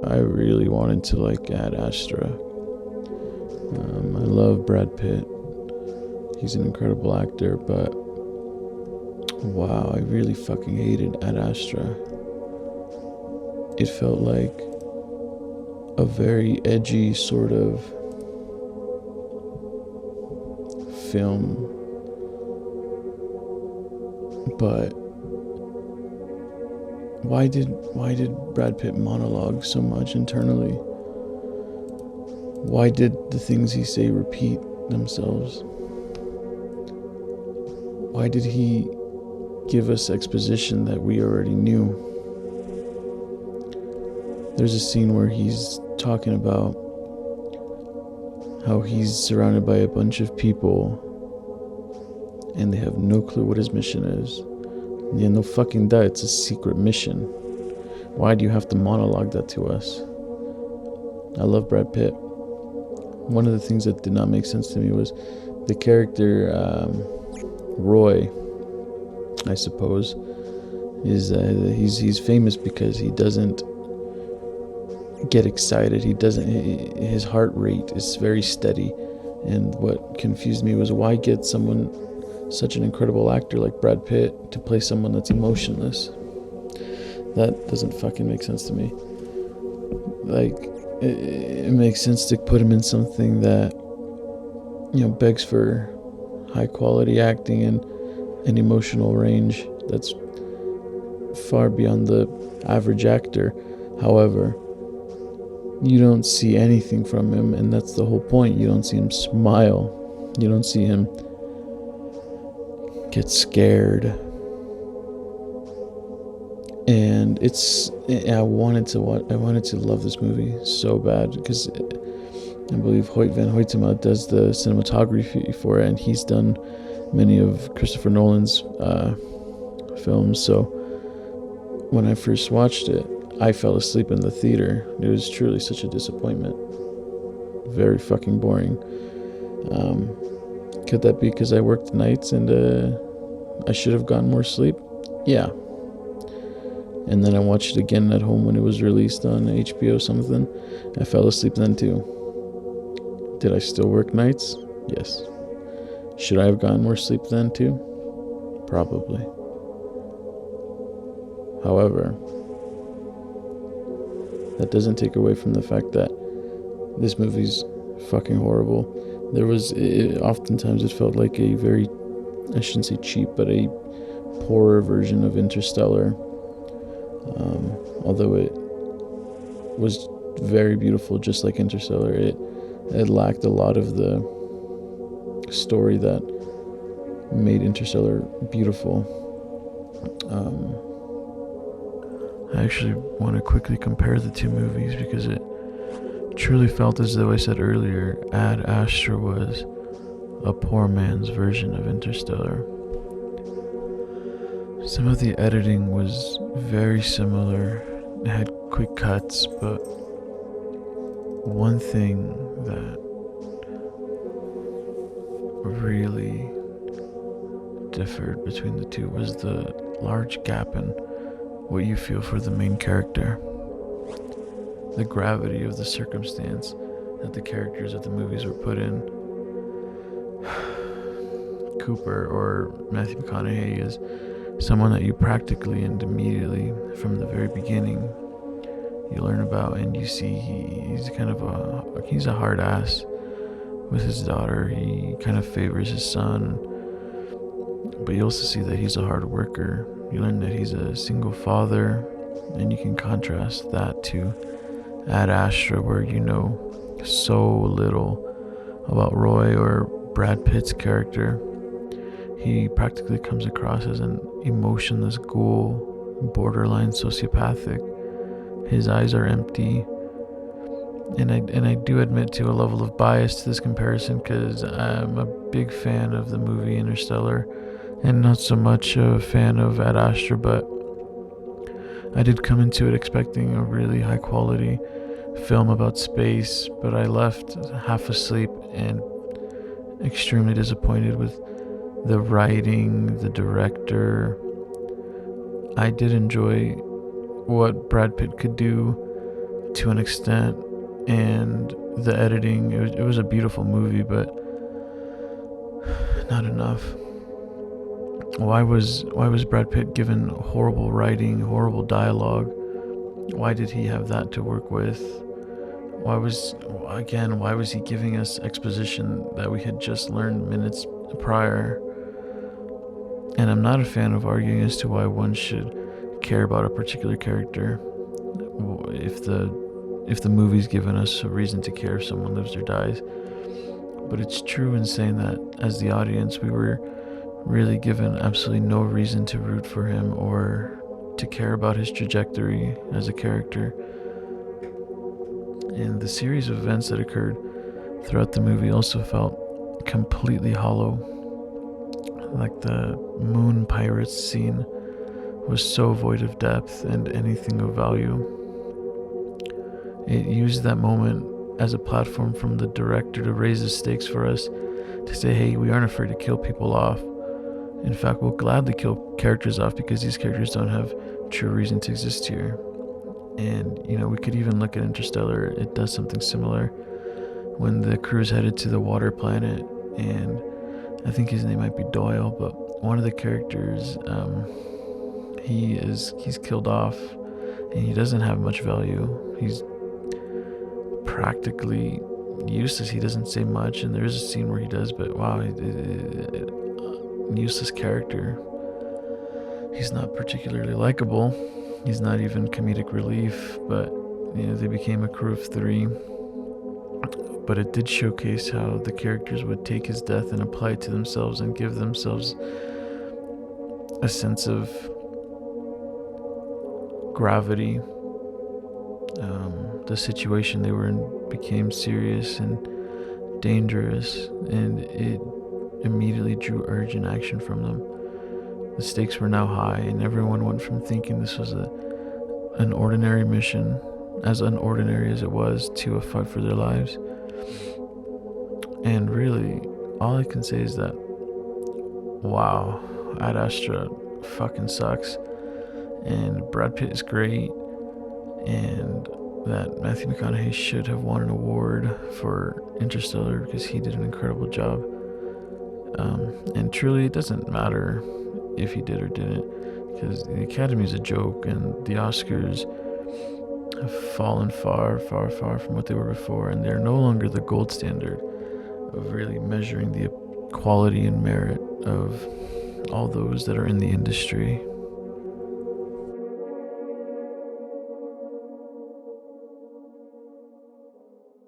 I really wanted to like add Astra. I love Brad Pitt. He's an incredible actor, but wow, I really fucking hated Ad Astra. It felt like a very edgy sort of film, but why did Brad Pitt monologue so much internally? Why did the things he say repeat themselves? Why did he give us exposition that we already knew? There's a scene where he's talking about how he's surrounded by a bunch of people and they have no clue what his mission is. Yeah, no fucking doubt, it's a secret mission. Why do you have to monologue that to us? I love Brad Pitt. One of the things that did not make sense to me was the character Roy, I suppose, is he's famous because he doesn't get excited. His heart rate is very steady. And what confused me was, why get someone, such an incredible actor like Brad Pitt, to play someone that's emotionless? That doesn't fucking make sense to me. Like, it makes sense to put him in something that, begs for high quality acting and an emotional range that's far beyond the average actor. However, you don't see anything from him, and that's the whole point. You don't see him smile. You don't see him get scared. And I wanted to love this movie so bad, because I believe Hoyt van Hoytema does the cinematography for it, and he's done many of Christopher Nolan's films. So when I first watched it, I fell asleep in the theater. It was truly such a disappointment. Very fucking boring. Could that be because I worked nights and I should have gotten more sleep? Yeah. And then I watched it again at home when it was released on HBO something. I fell asleep then too. Did I still work nights? Yes. Should I have gotten more sleep then too? Probably. However, that doesn't take away from the fact that this movie's fucking horrible. Oftentimes it felt like a very, I shouldn't say cheap, but a poorer version of Interstellar. Although it was very beautiful, just like Interstellar, it lacked a lot of the story that made Interstellar beautiful. I actually want to quickly compare the two movies, because it truly felt as though I said earlier, Ad Astra was a poor man's version of Interstellar. Some of the editing was very similar. It had quick cuts, but one thing that really differed between the two was the large gap in what you feel for the main character. The gravity of the circumstance that the characters of the movies were put in. Cooper, or Matthew McConaughey, is someone that you practically and immediately from the very beginning you learn about, and you see he's a hard ass with his daughter. He kind of favors his son, but you also see that he's a hard worker. You learn that he's a single father, and you can contrast that to Ad Astra, where you know so little about Roy or Brad Pitt's character. He practically comes across as an emotionless ghoul, borderline sociopathic. His eyes are empty. And I do admit to a level of bias to this comparison, because I'm a big fan of the movie Interstellar and not so much a fan of Ad Astra, but I did come into it expecting a really high quality film about space, but I left half asleep and extremely disappointed with the writing, the director. I did enjoy what Brad Pitt could do. to an extent, and the editing, it was a beautiful movie, but not enough. Why was Brad Pitt given horrible writing, horrible dialogue? Why did he have that to work with? Why was he giving us exposition that we had just learned minutes prior? And I'm not a fan of arguing as to why one should care about a particular character if the movie's given us a reason to care if someone lives or dies. But it's true in saying that as the audience, we were really given absolutely no reason to root for him or to care about his trajectory as a character. And the series of events that occurred throughout the movie also felt completely hollow. Like the moon pirates scene was so void of depth and anything of value. It used that moment as a platform from the director to raise the stakes for us, to say, hey, we aren't afraid to kill people off. In fact, we'll gladly kill characters off because these characters don't have true reason to exist here. And, we could even look at Interstellar. It does something similar when the crew's headed to the water planet, and I think his name might be Doyle, but one of the characters, he's killed off, and he doesn't have much value. He's practically useless. He doesn't say much, and there is a scene where he does, but wow, useless character. He's not particularly likable. He's not even comedic relief, but they became a crew of 3. But it did showcase how the characters would take his death and apply it to themselves and give themselves a sense of gravity. The situation they were in became serious and dangerous, and it immediately drew urgent action from them. The stakes were now high, and everyone went from thinking this was an ordinary mission, as unordinary as it was, to a fight for their lives. And really, all I can say is that, wow, Ad Astra fucking sucks, and Brad Pitt is great, and that Matthew McConaughey should have won an award for Interstellar because he did an incredible job. And truly, it doesn't matter if he did or didn't, because the Academy is a joke, and the Oscars have fallen far, far, far from what they were before, and they're no longer the gold standard of really measuring the quality and merit of all those that are in the industry.